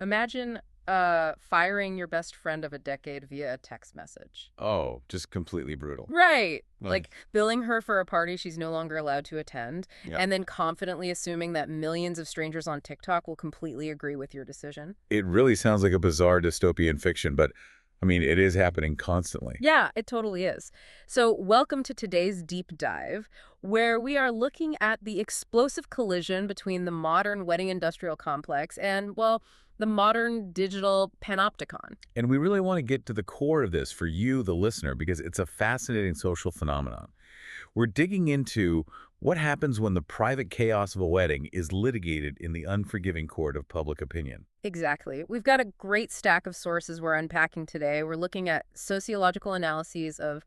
Imagine firing your best friend of a decade via a text message. Oh, just completely brutal. Right. Well, Like billing her for a party she's no longer allowed to attend, yeah. and then confidently assuming that millions of strangers on TikTok will completely agree with your decision. It really sounds like a bizarre dystopian fiction, but I mean, it is happening constantly. Yeah, it totally is. So, welcome to today's deep dive, where we are looking at the explosive collision between the modern wedding industrial complex and, well, the modern digital panopticon. And we really want to get to the core of this for you, the listener, because it's a fascinating social phenomenon. We're digging into what happens when the private chaos of a wedding is litigated in the unforgiving court of public opinion. Exactly. We've got a great stack of sources we're unpacking today. We're looking at sociological analyses of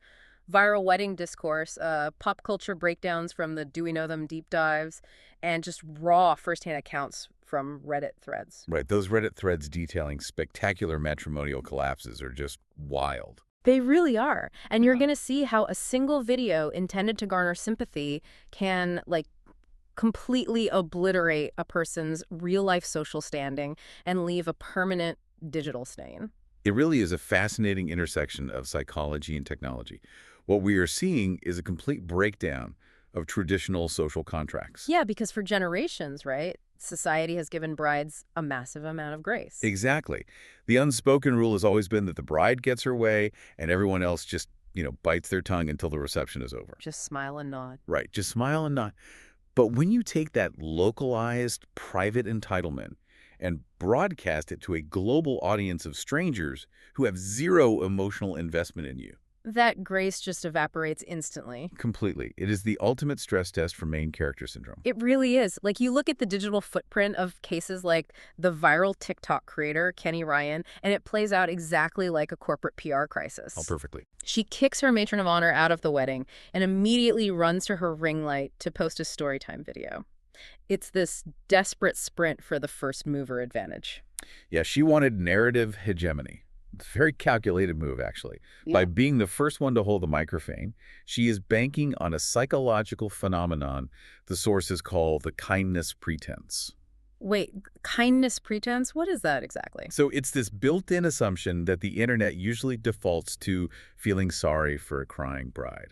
viral wedding discourse, pop culture breakdowns from the Do We Know Them deep dives, and just raw firsthand accounts from Reddit threads. Right, those Reddit threads detailing spectacular matrimonial collapses are just wild. They really are. And you're Yeah. going to see how a single video intended to garner sympathy can, like, completely obliterate a person's real life social standing and leave a permanent digital stain. It really is a fascinating intersection of psychology and technology. What we are seeing is a complete breakdown of traditional social contracts. Yeah, because for generations, right, society has given brides a massive amount of grace. Exactly. The unspoken rule has always been that the bride gets her way and everyone else just, bites their tongue until the reception is over. Just smile and nod. Right. Just smile and nod. But when you take that localized private entitlement and broadcast it to a global audience of strangers who have zero emotional investment in you, That grace just evaporates instantly. completely, it is the ultimate stress test for main character syndrome. It really is. Like, you look at the digital footprint of cases like the viral TikTok creator, Kenny Rhyann, and it plays out exactly like a corporate PR Oh, crisis. perfectly. She kicks her matron of honor out of the wedding and immediately runs to her ring light to post a storytime video. It's this desperate sprint for the first mover advantage. Yeah, she wanted narrative hegemony. It's a very calculated move, actually. By Yeah. being the first one to hold the microphone, she is banking on a psychological phenomenon the sources call the kindness pretense. Wait, kindness pretense? What is that exactly? So it's this built-in assumption that the internet usually defaults to feeling sorry for a crying bride.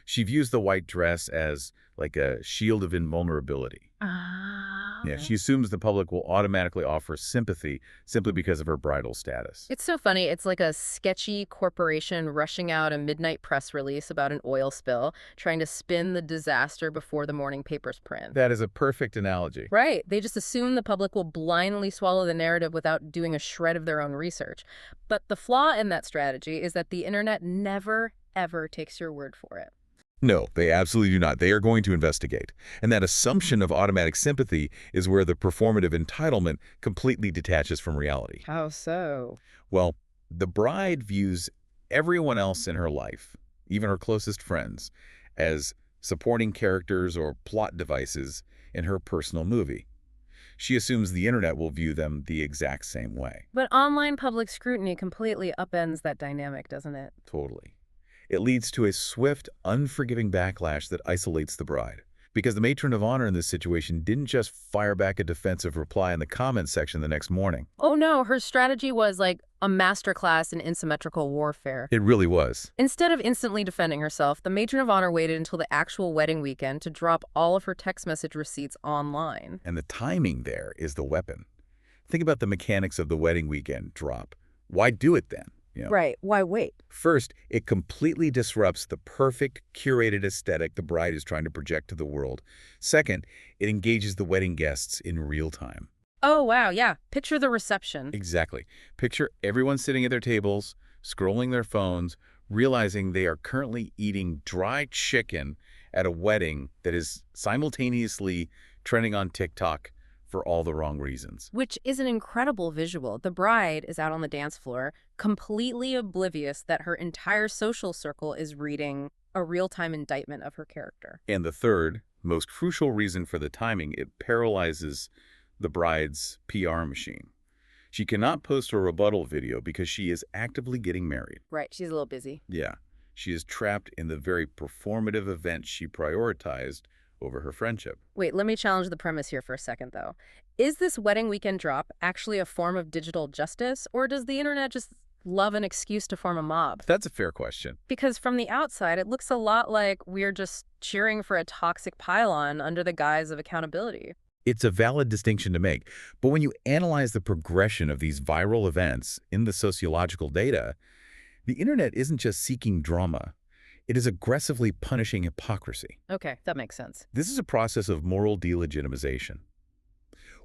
She views the white dress as like a shield of invulnerability. Yeah, Ah. she assumes the public will automatically offer sympathy simply because of her bridal status. It's so funny. It's like a sketchy corporation rushing out a midnight press release about an oil spill, trying to spin the disaster before the morning papers print. That is a perfect analogy. Right. They just assume the public will blindly swallow the narrative without doing a shred of their own research. But the flaw in that strategy is that the internet never, ever takes your word for it. No, they absolutely do not. They are going to investigate. And that assumption of automatic sympathy is where the performative entitlement completely detaches from reality. How so? Well, the bride views everyone else in her life, even her closest friends, as supporting characters or plot devices in her personal movie. She assumes the internet will view them the exact same way. But online public scrutiny completely upends that dynamic, doesn't it? Totally. It leads to a swift, unforgiving backlash that isolates the bride. Because the matron of honor in this situation didn't just fire back a defensive reply in the comments section the next morning. Oh no, her strategy was like a masterclass in asymmetrical warfare. It really was. Instead of instantly defending herself, the matron of honor waited until the actual wedding weekend to drop all of her text message receipts online. And the timing there is the weapon. Think about the mechanics of the wedding weekend drop. Why do it then? Right. Why wait? First, it completely disrupts the perfect, curated aesthetic the bride is trying to project to the world. Second, it engages the wedding guests in real time. Oh, wow. Yeah. Picture the reception. Exactly. Picture everyone sitting at their tables, scrolling their phones, realizing they are currently eating dry chicken at a wedding that is simultaneously trending on TikTok for all the wrong reasons. Which is an incredible visual. The bride is out on the dance floor, completely oblivious that her entire social circle is reading a real-time indictment of her character. And the third, most crucial reason for the timing, it paralyzes the bride's PR machine. She cannot post a rebuttal video because she is actively getting married. Right. She's a little busy. Yeah, she is trapped in the very performative event she prioritized over her friendship. Wait, let me challenge the premise here for a second, though. Is this wedding weekend drop actually a form of digital justice, or does the internet just love an excuse to form a mob? That's a fair question. Because from the outside, it looks a lot like we're just cheering for a toxic pylon under the guise of accountability. It's a valid distinction to make, but when you analyze the progression of these viral events in the sociological data, the internet isn't just seeking drama. It is aggressively punishing hypocrisy. Okay, that makes sense. This is a process of moral delegitimization.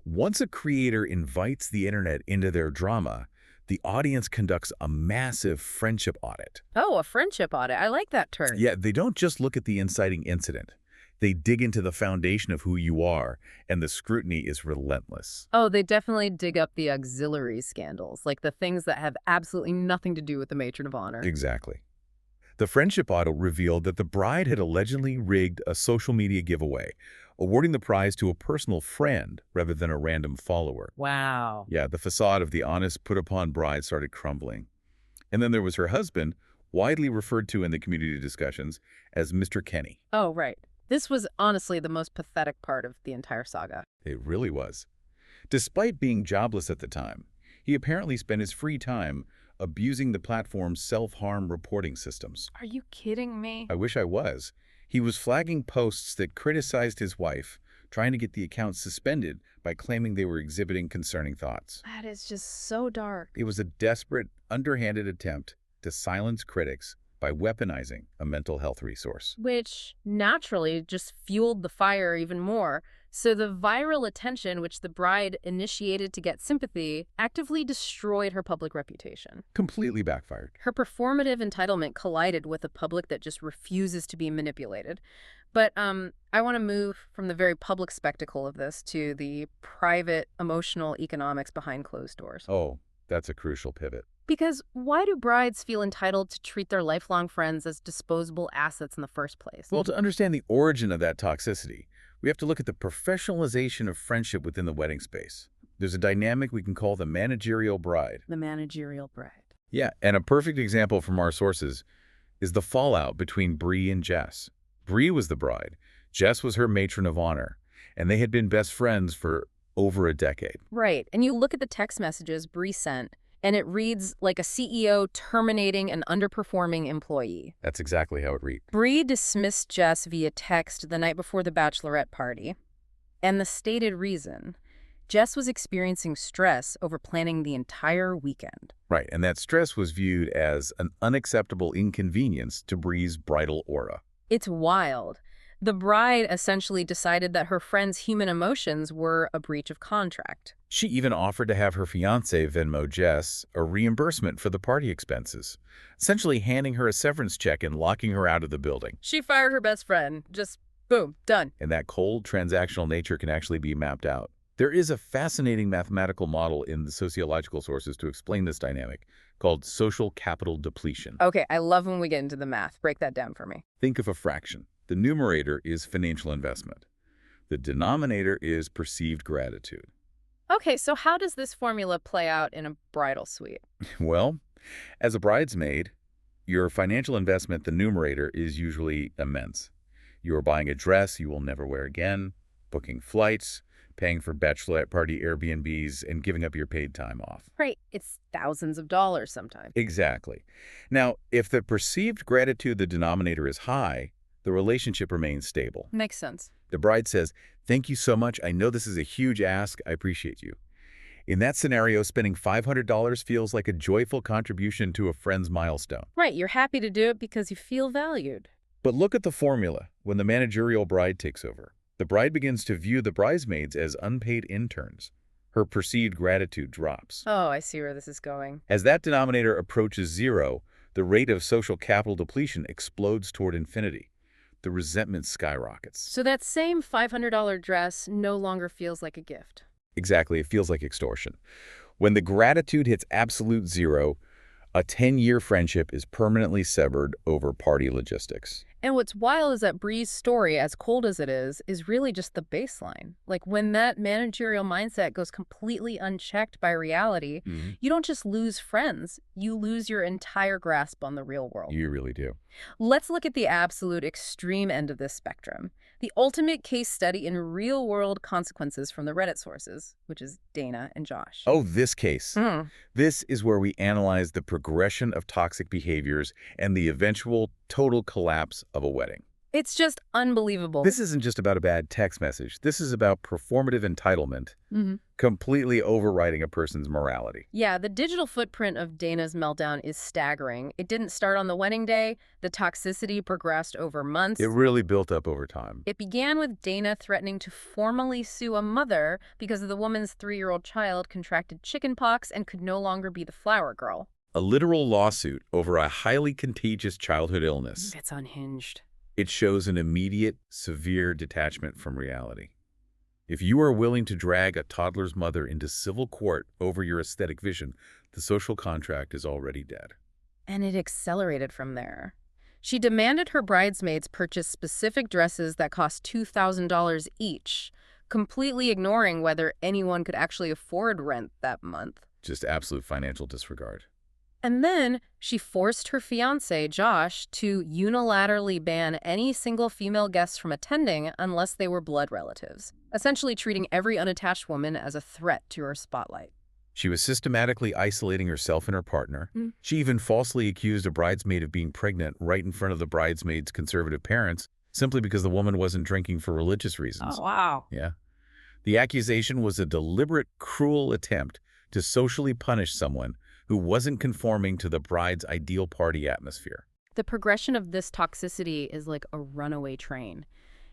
Once a creator invites the internet into their drama, the audience conducts a massive friendship audit. Oh, a friendship audit. I like that term. Yeah, they don't just look at the inciting incident. They dig into the foundation of who you are, and the scrutiny is relentless. Oh, they definitely dig up the auxiliary scandals, like the things that have absolutely nothing to do with the matron of honor. Exactly. The friendship audit revealed that the bride had allegedly rigged a social media giveaway, awarding the prize to a personal friend rather than a random follower. Wow. Yeah, the facade of the honest, put-upon bride started crumbling. And then there was her husband, widely referred to in the community discussions as Mr. Kenny. Oh, right. This was honestly the most pathetic part of the entire saga. It really was. Despite being jobless at the time, he apparently spent his free time abusing the platform's self-harm reporting systems. Are you kidding me? I wish I was. He was flagging posts that criticized his wife, trying to get the accounts suspended by claiming they were exhibiting concerning thoughts. That is just so dark. It was a desperate, underhanded attempt to silence critics by weaponizing a mental health resource. Which naturally just fueled the fire even more. So the viral attention which the bride initiated to get sympathy actively destroyed her public reputation. Completely backfired. Her performative entitlement collided with a public that just refuses to be manipulated. But I want to move from the very public spectacle of this to the private, emotional economics behind closed doors. Oh, that's a crucial pivot. Because why do brides feel entitled to treat their lifelong friends as disposable assets in the first place? Well, to understand the origin of that toxicity, we have to look at the professionalization of friendship within the wedding space. There's a dynamic we can call the managerial bride. The managerial bride. Yeah, and a perfect example from our sources is the fallout between Bree and Jess. Bree was the bride. Jess was her matron of honor, and they had been best friends for over a decade. Right, and you look at the text messages Bree sent, and it reads like a CEO terminating an underperforming employee. That's exactly how it read. Bree dismissed Jess via text the night before the bachelorette party. And the stated reason, Jess was experiencing stress over planning the entire weekend. Right, and that stress was viewed as an unacceptable inconvenience to Bree's bridal aura. It's wild. The bride essentially decided that her friend's human emotions were a breach of contract. She even offered to have her fiancé Venmo Jess a reimbursement for the party expenses, essentially handing her a severance check and locking her out of the building. She fired her best friend. Just boom, done. And that cold, transactional nature can actually be mapped out. There is a fascinating mathematical model in the sociological sources to explain this dynamic called social capital depletion. Okay, I love when we get into the math. Break that down for me. Think of a fraction. The numerator is financial investment. The denominator is perceived gratitude. Okay, so how does this formula play out in a bridal suite? Well, as a bridesmaid, your financial investment, the numerator, is usually immense. You are buying a dress you will never wear again, booking flights, paying for bachelorette party Airbnbs, and giving up your paid time off. Right, it's thousands of dollars sometimes. Exactly. Now, if the perceived gratitude, the denominator, is high, the relationship remains stable. Makes sense. The bride says, "Thank you so much. I know this is a huge ask. I appreciate you." In that scenario, spending $500 feels like a joyful contribution to a friend's milestone. Right, you're happy to do it because you feel valued. But look at the formula when the managerial bride takes over. The bride begins to view the bridesmaids as unpaid interns. Her perceived gratitude drops. Oh, I see where this is going. As that denominator approaches zero, the rate of social capital depletion explodes toward infinity. The resentment skyrockets. So that same $500 dress no longer feels like a gift. Exactly, it feels like extortion. When the gratitude hits absolute zero, a 10-year friendship is permanently severed over party logistics. And what's wild is that Bree's story, as cold as it is really just the baseline. Like when that managerial mindset goes completely unchecked by reality, Mhm. you don't just lose friends, you lose your entire grasp on the real world. You really do. Let's look at the absolute extreme end of this spectrum. The ultimate case study in real world consequences from the Reddit sources, which is Dana and Josh. Oh, this case. Hmm. This is where we analyze the progression of toxic behaviors and the eventual total collapse of a wedding. It's just unbelievable. This isn't just about a bad text message. This is about performative entitlement, Mhm. completely overriding a person's morality. Yeah, the digital footprint of Dana's meltdown is staggering. It didn't start on the wedding day. The toxicity progressed over months. It really built up over time. It began with Dana threatening to formally sue a mother because the woman's 3-year-old child contracted chickenpox and could no longer be the flower girl. A literal lawsuit over a highly contagious childhood illness. It's unhinged. It shows an immediate, severe detachment from reality. If you are willing to drag a toddler's mother into civil court over your aesthetic vision, the social contract is already dead. And it accelerated from there. She demanded her bridesmaids purchase specific dresses that cost $2,000 each, completely ignoring whether anyone could actually afford rent that month. Just absolute financial disregard. And then she forced her fiancé, Josh, to unilaterally ban any single female guests from attending unless they were blood relatives, essentially treating every unattached woman as a threat to her spotlight. She was systematically isolating herself and her partner. Mm. She even falsely accused a bridesmaid of being pregnant right in front of the bridesmaid's conservative parents, simply because the woman wasn't drinking for religious reasons. Wow. Yeah. The accusation was a deliberate, cruel attempt to socially punish someone who wasn't conforming to the bride's ideal party atmosphere. The progression of this toxicity is like a runaway train.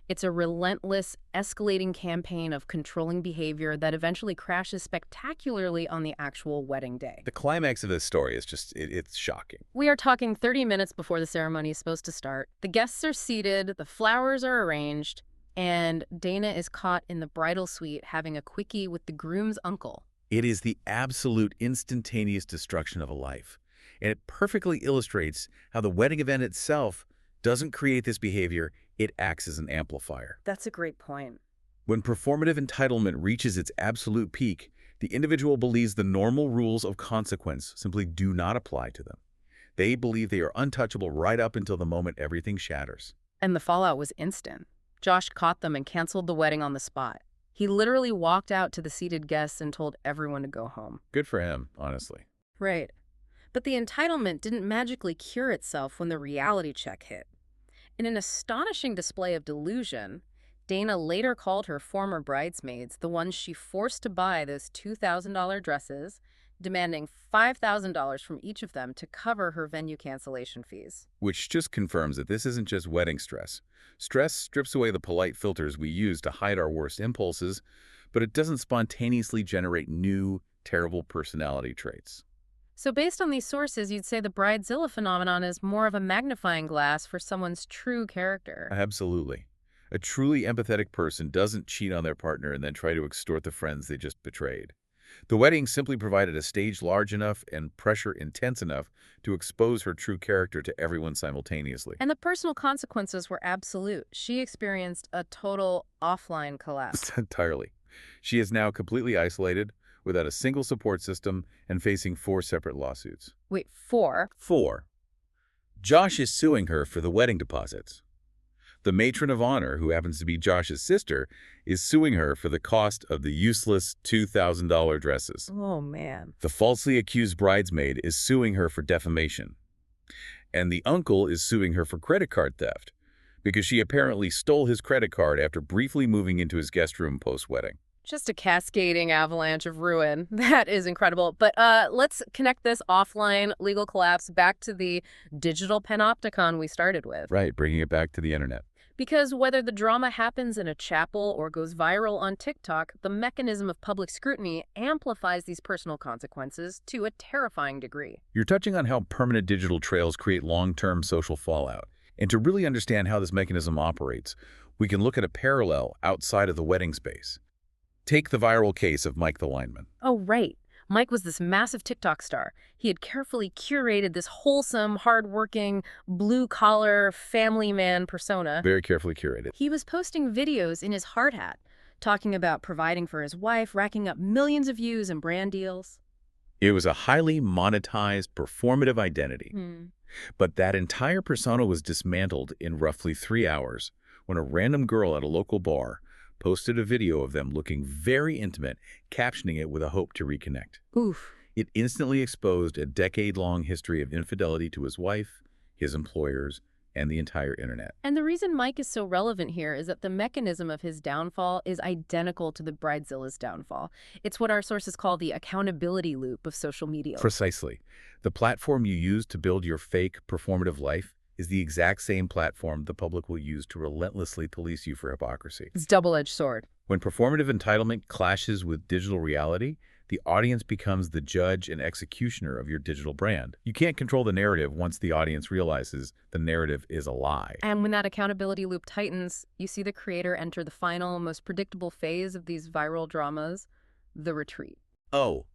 It's a relentless, escalating campaign of controlling behavior that eventually crashes spectacularly on the actual wedding day. The climax of this story is just, it's shocking. We are talking 30 minutes before the ceremony is supposed to start. The guests are seated, the flowers are arranged, and Dana is caught in the bridal suite having a quickie with the groom's uncle. It is the absolute instantaneous destruction of a life. And it perfectly illustrates how the wedding event itself doesn't create this behavior, it acts as an amplifier. That's a great point. When performative entitlement reaches its absolute peak, the individual believes the normal rules of consequence simply do not apply to them. They believe they are untouchable right up until the moment everything shatters. And the fallout was instant. Josh caught them and canceled the wedding on the spot. He literally walked out to the seated guests and told everyone to go home. Good for him, honestly. Right. But the entitlement didn't magically cure itself when the reality check hit. In an astonishing display of delusion, Dana later called her former bridesmaids, the ones she forced to buy those $2,000 dresses, demanding $5,000 from each of them to cover her venue cancellation fees. Which just confirms that this isn't just wedding stress. Stress strips away the polite filters we use to hide our worst impulses, but it doesn't spontaneously generate new, terrible personality traits. So based on these sources, you'd say the bridezilla phenomenon is more of a magnifying glass for someone's true character. Absolutely. A truly empathetic person doesn't cheat on their partner and then try to extort the friends they just betrayed. The wedding simply provided a stage large enough and pressure intense enough to expose her true character to everyone simultaneously. And the personal consequences were absolute. She experienced a total offline collapse. Entirely. She is now completely isolated, without a single support system, and facing 4 separate lawsuits. Wait, 4? 4. Josh is suing her for the wedding deposits. The matron of honor, who happens to be Josh's sister, is suing her for the cost of the useless $2,000 dresses. Oh, man. The falsely accused bridesmaid is suing her for defamation. And the uncle is suing her for credit card theft, because she apparently stole his credit card after briefly moving into his guest room post-wedding. Just a cascading avalanche of ruin. That is incredible. But let's connect this offline legal collapse back to the digital panopticon we started with. Right, bringing it back to the internet. Because whether the drama happens in a chapel or goes viral on TikTok, the mechanism of public scrutiny amplifies these personal consequences to a terrifying degree. You're touching on how permanent digital trails create long-term social fallout. And to really understand how this mechanism operates, we can look at a parallel outside of the wedding space. Take the viral case of Mike the lineman. Oh, right. Mike was this massive TikTok star. He had carefully curated this wholesome, hardworking, blue-collar, family man persona. Very carefully curated. He was posting videos in his hard hat, talking about providing for his wife, racking up millions of views and brand deals. It was a highly monetized, performative identity. But that entire persona was dismantled in roughly 3 hours when a random girl at a local bar posted a video of them looking very intimate, captioning it with a hope to reconnect. Oof. It instantly exposed a decade-long history of infidelity to his wife, his employers, and the entire internet. And the reason Mike is so relevant here is that the mechanism of his downfall is identical to the Bridezilla's downfall. It's what our sources call the accountability loop of social media. Precisely. The platform you use to build your fake, performative life is the exact same platform the public will use to relentlessly police you for hypocrisy. It's a double-edged sword. When performative entitlement clashes with digital reality, the audience becomes the judge and executioner of your digital brand. You can't control the narrative once the audience realizes the narrative is a lie. And when that accountability loop tightens, you see the creator enter the final, most predictable phase of these viral dramas, the retreat. Oh,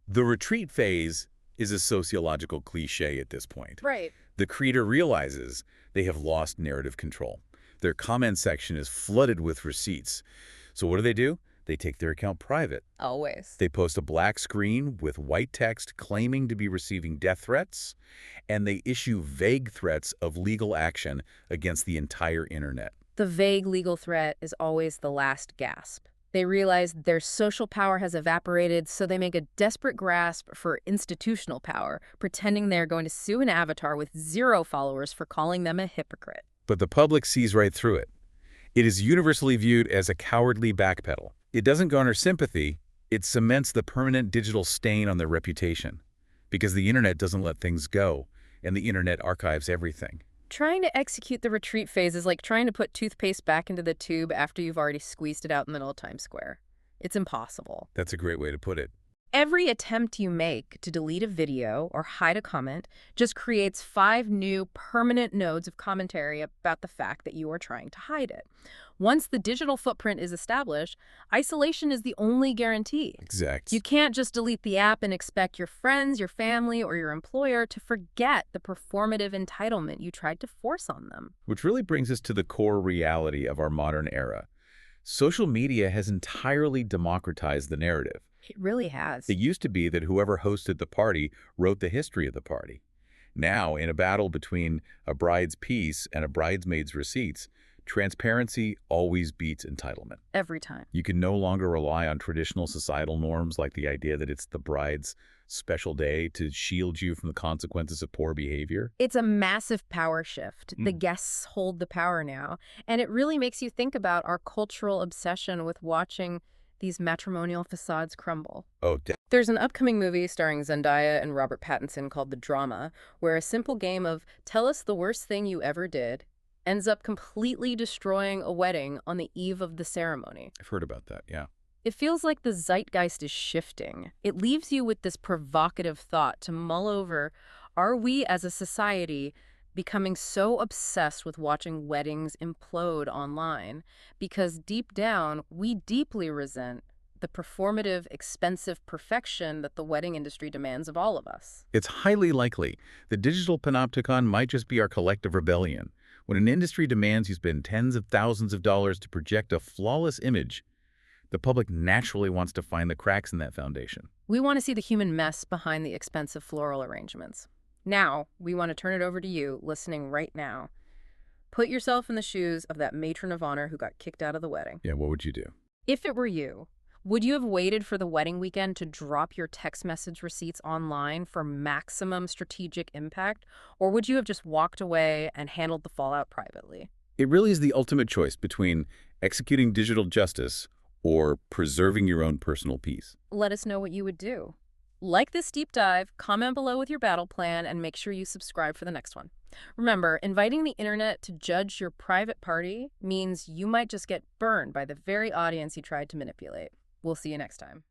the retreat phase is a sociological cliche at this point. Right. The creator realizes they have lost narrative control. Their comment section is flooded with receipts. So what do? They take their account private. Always. They post a black screen with white text claiming to be receiving death threats, and they issue vague threats of legal action against the entire internet. The vague legal threat is always the last gasp. They realize their social power has evaporated, so they make a desperate grasp for institutional power, pretending they're going to sue an avatar with 0 followers for calling them a hypocrite. But the public sees right through it. It is universally viewed as a cowardly backpedal. It doesn't garner sympathy, it cements the permanent digital stain on their reputation. Because the internet doesn't let things go, and the internet archives everything. Trying to execute the retreat phase is like trying to put toothpaste back into the tube after you've already squeezed it out in the middle of Times Square. It's impossible. That's a great way to put it. Every attempt you make to delete a video or hide a comment just creates 5 new permanent nodes of commentary about the fact that you are trying to hide it. Once the digital footprint is established, isolation is the only guarantee. Exact. You can't just delete the app and expect your friends, your family, or your employer to forget the performative entitlement you tried to force on them. Which really brings us to the core reality of our modern era. Social media has entirely democratized the narrative. It really has. It used to be that whoever hosted the party wrote the history of the party. Now, in a battle between a bride's piece and a bridesmaid's receipts, transparency always beats entitlement. Every time. You can no longer rely on traditional societal norms like the idea that it's the bride's special day to shield you from the consequences of poor behavior. It's a massive power shift. The guests hold the power now. And it really makes you think about our cultural obsession with watching these matrimonial facades crumble. Oh, There's an upcoming movie starring Zendaya and Robert Pattinson called The Drama, where a simple game of tell us the worst thing you ever did ends up completely destroying a wedding on the eve of the ceremony. I've heard about that, yeah. It feels like the zeitgeist is shifting. It leaves you with this provocative thought to mull over, are we as a society becoming so obsessed with watching weddings implode online because deep down we deeply resent the performative, expensive perfection that the wedding industry demands of all of us? It's highly likely the digital panopticon might just be our collective rebellion. When an industry demands you spend tens of thousands of dollars to project a flawless image, the public naturally wants to find the cracks in that foundation. We want to see the human mess behind the expensive floral arrangements. Now, we want to turn it over to you, listening right now. Put yourself in the shoes of that matron of honor who got kicked out of the wedding. Yeah, what would you do? If it were you, would you have waited for the wedding weekend to drop your text message receipts online for maximum strategic impact, or would you have just walked away and handled the fallout privately? It really is the ultimate choice between executing digital justice or preserving your own personal peace. Let us know what you would do. Like this deep dive, comment below with your battle plan, and make sure you subscribe for the next one. Remember, inviting the internet to judge your private party means you might just get burned by the very audience you tried to manipulate. We'll see you next time.